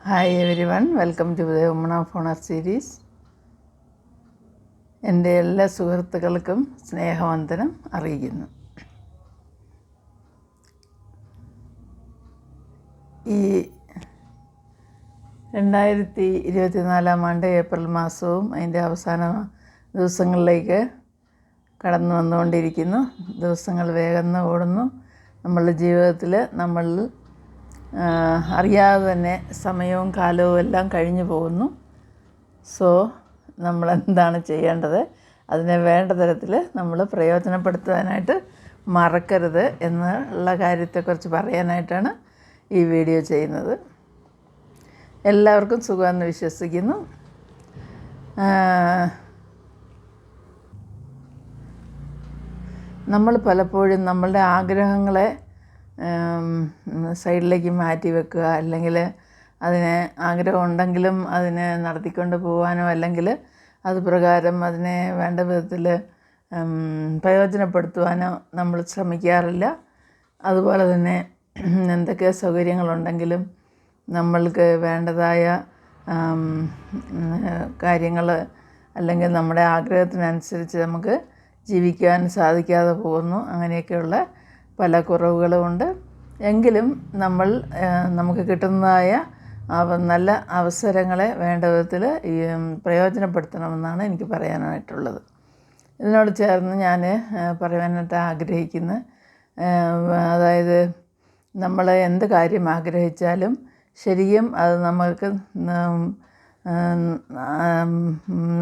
Hi everyone, welcome to the woman of honour series. എൻ്റെ എല്ലാ സുഹൃത്തുക്കൾക്കും സ്നേഹവന്ദനം അറിയിക്കുന്നു. ഈ 2024 ഏപ്രിൽ മാസവും അതിൻ്റെ അവസാന ദിവസങ്ങളിലേക്ക് കടന്നു വന്നുകൊണ്ടിരിക്കുന്നു. ദിവസങ്ങൾ വേഗം ഓടുന്നു. നമ്മളുടെ ജീവിതത്തിൽ നമ്മൾ അറിയാതെ തന്നെ സമയവും കാലവും എല്ലാം കഴിഞ്ഞു പോകുന്നു. സോ നമ്മളെന്താണ് ചെയ്യേണ്ടത്? അതിനെ വേണ്ട തരത്തിൽ നമ്മൾ പ്രയോജനപ്പെടുത്താനായിട്ട് മറക്കരുത് എന്നുള്ള കാര്യത്തെക്കുറിച്ച് പറയാനായിട്ടാണ് ഈ വീഡിയോ ചെയ്യുന്നത്. എല്ലാവർക്കും സുഖമെന്ന് വിശ്വസിക്കുന്നു. നമ്മൾ പലപ്പോഴും നമ്മളുടെ ആഗ്രഹങ്ങളെ സൈഡിലേക്ക് മാറ്റി വെക്കുക, അല്ലെങ്കിൽ അതിന് ആഗ്രഹം ഉണ്ടെങ്കിലും അതിനെ നടത്തിക്കൊണ്ട് പോകാനോ അല്ലെങ്കിൽ അത് പ്രകാരം അതിനെ വേണ്ട വിധത്തിൽ പ്രയോജനപ്പെടുത്തുവാനോ നമ്മൾ ശ്രമിക്കാറില്ല. അതുപോലെ തന്നെ എന്തൊക്കെ സൗകര്യങ്ങളുണ്ടെങ്കിലും നമ്മൾക്ക് വേണ്ടതായ കാര്യങ്ങൾ അല്ലെങ്കിൽ നമ്മുടെ ആഗ്രഹത്തിനനുസരിച്ച് നമുക്ക് ജീവിക്കാൻ സാധിക്കാതെ പോകുന്നു. അങ്ങനെയൊക്കെയുള്ള പല കുറവുകളുമുണ്ട്. എങ്കിലും നമുക്ക് കിട്ടുന്നതായ നല്ല അവസരങ്ങളെ വേണ്ട വിധത്തിൽ പ്രയോജനപ്പെടുത്തണമെന്നാണ് എനിക്ക് പറയാനായിട്ടുള്ളത്. ഇതിനോട് ചേർന്ന് ഞാൻ പറയാനായിട്ട് ആഗ്രഹിക്കുന്നത്, അതായത് നമ്മൾ എന്ത് കാര്യം ആഗ്രഹിച്ചാലും ശരിക്കും അത് നമ്മൾക്ക്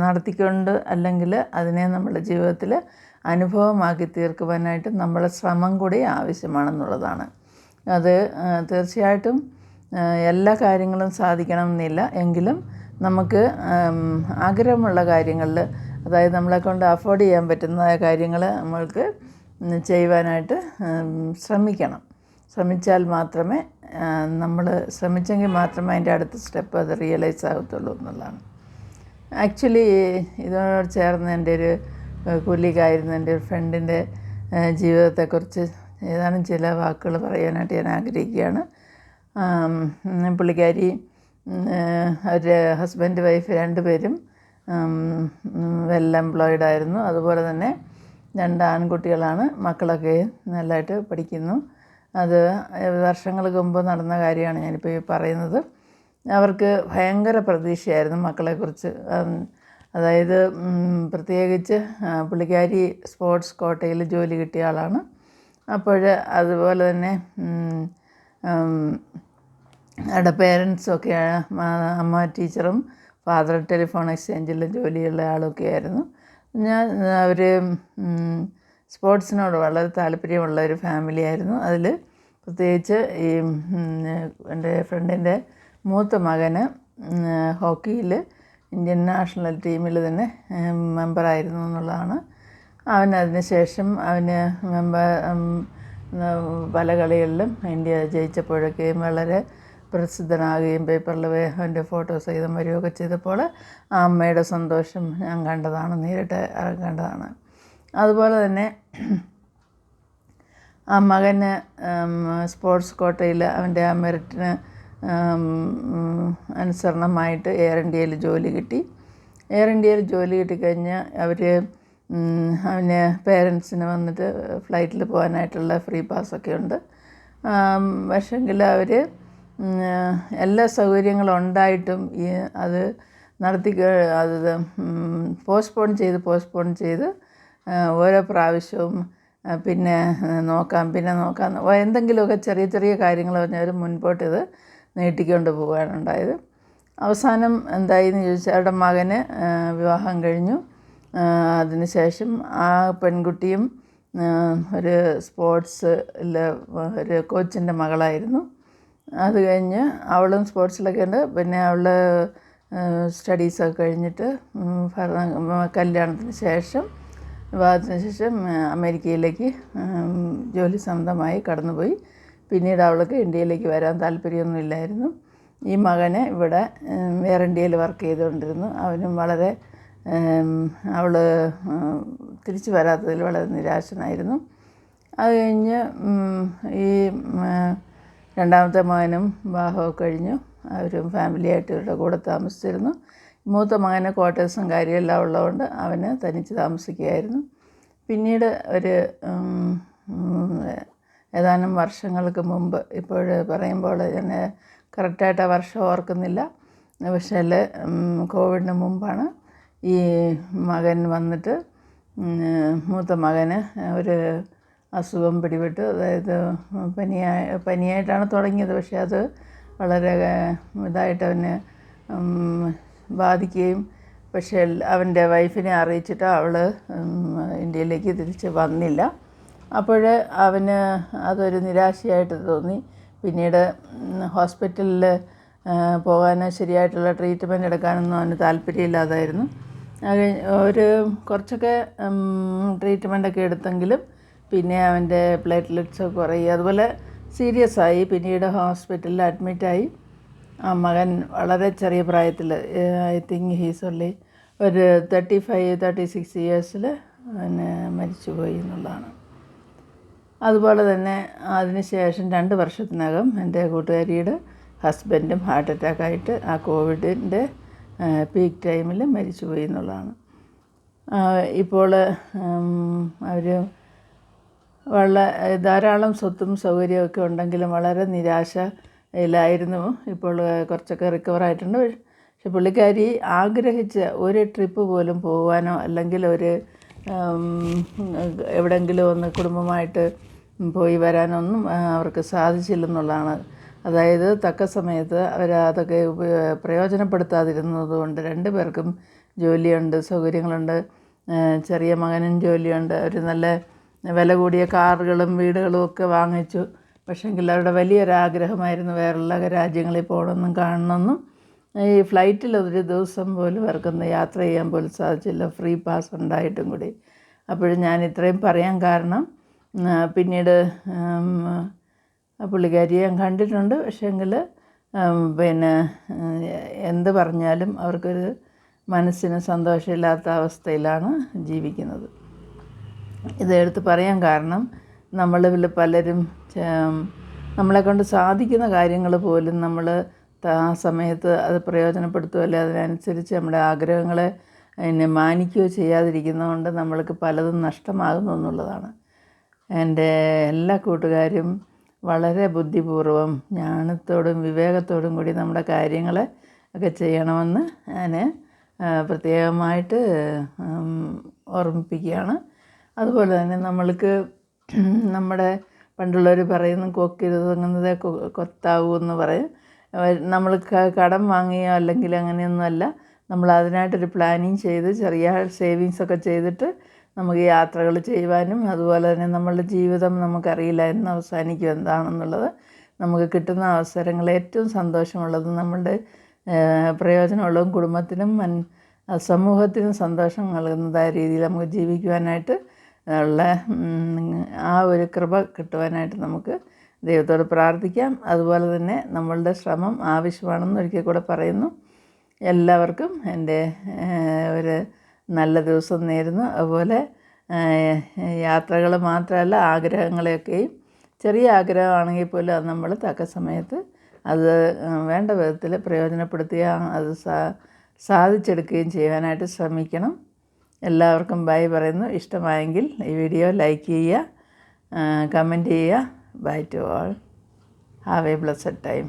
നടത്തിക്കൊണ്ട് അല്ലെങ്കിൽ അതിനെ നമ്മുടെ ജീവിതത്തിൽ അനുഭവമാക്കി തീർക്കുവാനായിട്ട് നമ്മളെ ശ്രമം കൂടി ആവശ്യമാണെന്നുള്ളതാണ്. അത് തീർച്ചയായിട്ടും എല്ലാ കാര്യങ്ങളും സാധിക്കണമെന്നില്ല. എങ്കിലും നമുക്ക് ആഗ്രഹമുള്ള കാര്യങ്ങളിൽ, അതായത് നമ്മളെക്കൊണ്ട് അഫോർഡ് ചെയ്യാൻ പറ്റുന്ന കാര്യങ്ങൾ നമ്മൾക്ക് ചെയ്യുവാനായിട്ട് ശ്രമിക്കണം. ശ്രമിച്ചാൽ മാത്രമേ ശ്രമിച്ചെങ്കിൽ മാത്രമേ അതിൻ്റെ അടുത്ത സ്റ്റെപ്പ് അത് റിയലൈസ് ആകത്തുള്ളൂ എന്നുള്ളതാണ്. ആക്ച്വലി ഇതിനോട് ചേർന്ന് എൻ്റെ ഒരു കൊലീഗായിരുന്ന എൻ്റെ ഒരു ഫ്രണ്ടിൻ്റെ ജീവിതത്തെക്കുറിച്ച് ഏതാനും ചില വാക്കുകൾ പറയാനായിട്ട് ഞാൻ ആഗ്രഹിക്കുകയാണ്. പുള്ളിക്കാരി അവരുടെ ഹസ്ബൻഡ് വൈഫ് രണ്ടുപേരും വെൽ എംപ്ലോയിഡ് ആയിരുന്നു. അതുപോലെ തന്നെ 2 ആൺകുട്ടികളാണ്. മക്കളൊക്കെ നല്ലതായിട്ട് പഠിക്കുന്നു. അത് വർഷങ്ങൾക്ക് മുമ്പ് നടന്ന കാര്യമാണ് ഞാനിപ്പോൾ ഈ പറയുന്നത്. അവർക്ക് ഭയങ്കര പ്രതീക്ഷയായിരുന്നു മക്കളെക്കുറിച്ച്. അതായത് പ്രത്യേകിച്ച് പുള്ളിക്കാരി സ്പോർട്സ് കോട്ടയിൽ ജോലി കിട്ടിയ ആളാണ്. അപ്പോൾ അതുപോലെ തന്നെ അവരുടെ പേരൻസൊക്കെ അമ്മ ടീച്ചറും ഫാദർ ടെലിഫോൺ എക്സ്ചേഞ്ചിൽ ജോലിയുള്ള ആളൊക്കെ ആയിരുന്നു. അവർ സ്പോർട്സിനോട് വളരെ താല്പര്യമുള്ള ഒരു ഫാമിലി ആയിരുന്നു. അതിൽ പ്രത്യേകിച്ച് ഈ എൻ്റെ ഫ്രണ്ടിൻ്റെ മൂത്ത മകന് ഹോക്കിയിൽ ഇന്ത്യൻ നാഷണൽ ടീമിൽ തന്നെ മെമ്പറായിരുന്നു എന്നുള്ളതാണ്. അതിന് ശേഷം പല കളികളിലും ഇന്ത്യ ജയിച്ചപ്പോഴൊക്കെയും വളരെ പ്രസിദ്ധനാകുകയും പേപ്പറിൽ അവൻ്റെ ഫോട്ടോ സഹിതം വരികയൊക്കെ ചെയ്തപ്പോൾ ആ അമ്മയുടെ സന്തോഷം ഞാൻ കണ്ടതാണ്, നേരിട്ട് കണ്ടതാണ്. അതുപോലെ തന്നെ ആ മകന് സ്പോർട്സ് കോട്ടയിൽ അവൻ്റെ ആ മെറിറ്റിന് അനുസരണമായിട്ട് എയർ ഇന്ത്യയിൽ ജോലി കിട്ടി. എയർ ഇന്ത്യയിൽ ജോലി കിട്ടിക്കഴിഞ്ഞ് അവന് പേരൻസിന് വന്നിട്ട് ഫ്ലൈറ്റിൽ പോകാനായിട്ടുള്ള ഫ്രീ പാസ്സൊക്കെ ഉണ്ട്. പക്ഷേങ്കിൽ അവർ എല്ലാ സൗകര്യങ്ങളും ഉണ്ടായിട്ടും അത് പോസ്റ്റ്പോൺ ചെയ്ത് ഓരോ പ്രാവശ്യവും പിന്നെ നോക്കാം എന്തെങ്കിലുമൊക്കെ ചെറിയ ചെറിയ കാര്യങ്ങൾ പറഞ്ഞവർ മുൻപോട്ട് ഇത് നീട്ടിക്കൊണ്ട് പോകാനുണ്ടായത്. അവസാനം എന്തായെന്ന് ചോദിച്ചാൽ അവരുടെ മകന് വിവാഹം കഴിഞ്ഞു. അതിനുശേഷം ആ പെൺകുട്ടിയും ഒരു സ്പോർട്സിൽ ഒരു കോച്ചിൻ്റെ മകളായിരുന്നു. അത് കഴിഞ്ഞ് അവളും സ്പോർട്സിലൊക്കെ ഉണ്ട്. പിന്നെ അവൾ സ്റ്റഡീസൊക്കെ കഴിഞ്ഞിട്ട് വിവാഹത്തിന് ശേഷം അമേരിക്കയിലേക്ക് ജോലി സ്വന്തമായി കടന്നുപോയി. പിന്നീട് അവൾക്ക് ഇന്ത്യയിലേക്ക് വരാൻ താല്പര്യമൊന്നുമില്ലായിരുന്നു. ഈ മകനെ ഇവിടെ എയർ ഇന്ത്യയിൽ വർക്ക് ചെയ്തുകൊണ്ടിരുന്നു. അവനും വളരെ അവൾ തിരിച്ചു വരാത്തതിൽ വളരെ നിരാശനായിരുന്നു. അത് കഴിഞ്ഞ് ഈ രണ്ടാമത്തെ മകനും വിവാഹമൊക്കെ കഴിഞ്ഞു. അവരും ഫാമിലിയായിട്ട് ഇവരുടെ കൂടെ താമസിച്ചിരുന്നു. മൂത്ത മകന് ക്വാർട്ടേഴ്സും കാര്യമെല്ലാം ഉള്ളതുകൊണ്ട് അവന് തനിച്ച് താമസിക്കുകയായിരുന്നു. പിന്നീട് ഒരു ഏതാനും വർഷങ്ങൾക്ക് മുമ്പ്, ഇപ്പോൾ പറയുമ്പോൾ ഞാൻ കറക്റ്റായിട്ട് ആ വർഷം ഓർക്കുന്നില്ല, പക്ഷേ കോവിഡിന് മുമ്പാണ് ഈ മകൻ വന്നിട്ട് മൂത്ത മകന് ഒരു അസുഖം പിടിപെട്ടു. അതായത് പനിയായിട്ടാണ് തുടങ്ങിയത്, പക്ഷേ അത് വളരെ ഇതായിട്ട് അവന് ബാധിക്കുകയും, പക്ഷേ അവൻ്റെ വൈഫിനെ അറിയിച്ചിട്ട് അവൾ ഇന്ത്യയിലേക്ക് തിരിച്ച് വന്നില്ല. അപ്പോൾ അവന് അതൊരു നിരാശയായിട്ട് തോന്നി. പിന്നീട് ഹോസ്പിറ്റലിൽ പോകാൻ ശരിയായിട്ടുള്ള ട്രീറ്റ്മെൻറ്റ് എടുക്കാനൊന്നും അവന് താല്പര്യമില്ലാതായിരുന്നു. ഒരു കുറച്ചൊക്കെ ട്രീറ്റ്മെൻറ്റൊക്കെ എടുത്തെങ്കിലും പിന്നെ അവൻ്റെ പ്ലേറ്റ്ലെറ്റ്സ് കുറയുക, അതുപോലെ സീരിയസ് ആയി. പിന്നീട് ഹോസ്പിറ്റലിൽ അഡ്മിറ്റായി. ആ മകൻ വളരെ ചെറിയ പ്രായത്തിൽ, ഐ തിങ്ക് ഹീസ് ഓൺലി ഒരു 35-36 ഇയേഴ്സിൽ അവന് മരിച്ചുപോയി എന്നുള്ളതാണ്. അതുപോലെ തന്നെ അതിന് ശേഷം 2 വർഷത്തിനകം എൻ്റെ കൂട്ടുകാരിയുടെ ഹസ്ബൻഡും ഹാർട്ട് അറ്റാക്കായിട്ട് ആ കോവിഡിൻ്റെ പീക്ക് ടൈമിൽ മരിച്ചുപോയി എന്നുള്ളതാണ്. ഇപ്പോൾ അവർ ധാരാളം സ്വത്തും സൗകര്യമൊക്കെ ഉണ്ടെങ്കിലും വളരെ നിരാശയിലായിരുന്നു. ഇപ്പോൾ കുറച്ചൊക്കെ റിക്കവറായിട്ടുണ്ട്. പക്ഷെ പുള്ളിക്കാരി ആഗ്രഹിച്ച ഒരു ട്രിപ്പ് പോലും പോകാനോ അല്ലെങ്കിൽ ഒരു എവിടെയെങ്കിലും ഒന്ന് കുടുംബമായിട്ട് പോയി വരാനൊന്നും അവർക്ക് സാധിച്ചില്ലെന്നുള്ളതാണ്. അതായത് തക്ക സമയത്ത് അവരതൊക്കെ പ്രയോജനപ്പെടുത്താതിരുന്നത് കൊണ്ട് 2 പേർക്കും ജോലിയുണ്ട്, സൗകര്യങ്ങളുണ്ട്. ചെറിയ മകനും ജോലിയുണ്ട്. ഒരു നല്ല വില കൂടിയ കാറുകളും വീടുകളും ഒക്കെ വാങ്ങിച്ചു. പക്ഷേങ്കിൽ അവരുടെ വലിയൊരാഗ്രഹമായിരുന്നു വേറുള്ള രാജ്യങ്ങളിൽ പോകണമെന്നും കാണണമെന്നും. ഈ ഫ്ലൈറ്റിൽ ഒരു ദിവസം പോലും അവർക്കൊന്ന് യാത്ര ചെയ്യാൻ പോലും സാധിച്ചില്ല, ഫ്രീ പാസ് ഉണ്ടായിട്ടും കൂടി. അപ്പോഴും ഞാൻ ഇത്രയും പറയാൻ കാരണം, പിന്നീട് പുള്ളിക്കാരിയെ ഞാൻ കണ്ടിട്ടുണ്ട്. പക്ഷേങ്കിൽ പിന്നെ എന്ത് പറഞ്ഞാലും അവർക്കൊരു മനസ്സിന് സന്തോഷമില്ലാത്ത അവസ്ഥയിലാണ് ജീവിക്കുന്നത്. ഇതെടുത്ത് പറയാൻ കാരണം, നമ്മളിൽ പലരും നമ്മളെക്കൊണ്ട് സാധിക്കുന്ന കാര്യങ്ങൾ പോലും നമ്മൾ ആ സമയത്ത് അത് പ്രയോജനപ്പെടുത്തുകയോ അതിനനുസരിച്ച് നമ്മുടെ ആഗ്രഹങ്ങളെ മാനിക്കുകയോ ചെയ്യാതിരിക്കുന്നതുകൊണ്ട് നമ്മൾക്ക് പലതും നഷ്ടമാകുന്നു എന്നുള്ളതാണ്. എൻ്റെ എല്ലാ കൂട്ടുകാരും വളരെ ബുദ്ധിപൂർവ്വം ജ്ഞാനത്തോടും വിവേകത്തോടും കൂടി നമ്മുടെ കാര്യങ്ങളെ ഒക്കെ ചെയ്യണമെന്ന് ഞാൻ പ്രത്യേകമായിട്ട് ഓർമ്മിപ്പിക്കുകയാണ്. അതുപോലെ തന്നെ നമ്മൾക്ക് നമ്മുടെ പണ്ടുള്ളവർ പറയുന്നു, കൊക്കിരുതുങ്ങുന്നത് കൊത്താവൂ എന്ന് പറയും. നമ്മൾ കടം വാങ്ങിയോ അല്ലെങ്കിൽ അങ്ങനെയൊന്നുമല്ല, നമ്മൾ അതിനായിട്ടൊരു പ്ലാനിങ് ചെയ്ത് ചെറിയ സേവിങ്സൊക്കെ ചെയ്തിട്ട് നമുക്ക് യാത്രകൾ ചെയ്യുവാനും, അതുപോലെ തന്നെ നമ്മളുടെ ജീവിതം നമുക്കറിയില്ല എന്ന് അവസാനിക്കും എന്താണെന്നുള്ളത്. നമുക്ക് കിട്ടുന്ന അവസരങ്ങൾ ഏറ്റവും സന്തോഷമുള്ളതും നമ്മളുടെ പ്രയോജനമുള്ളതും കുടുംബത്തിനും സമൂഹത്തിനും സന്തോഷം നൽകുന്നതായ രീതിയിൽ നമുക്ക് ജീവിക്കുവാനായിട്ട് ഉള്ള ആ ഒരു കൃപ കിട്ടുവാനായിട്ട് നമുക്ക് ദൈവത്തോട് പ്രാർത്ഥിക്കാം. അതുപോലെ തന്നെ നമ്മളുടെ ശ്രമം ആവശ്യമാണെന്ന് ഒരിക്കൽ കൂടെ പറയുന്നു. എല്ലാവർക്കും എൻ്റെ ഒരു നല്ല ദിവസം നേരുന്നു. അതുപോലെ യാത്രകൾ മാത്രമല്ല, ആഗ്രഹങ്ങളെയൊക്കെയും ചെറിയ ആഗ്രഹമാണെങ്കിൽ പോലും അത് നമ്മൾ തക്ക സമയത്ത് അത് വേണ്ട വിധത്തിൽ പ്രയോജനപ്പെടുത്തുകയും അത് സാധിച്ചെടുക്കുകയും ചെയ്യാനായിട്ട് ശ്രമിക്കണം. എല്ലാവർക്കും ബൈ പറയുന്നു. ഇഷ്ടമായെങ്കിൽ ഈ വീഡിയോ ലൈക്ക് ചെയ്യുക, കമൻറ്റ് ചെയ്യുക. Bye to all. Have a blessed time.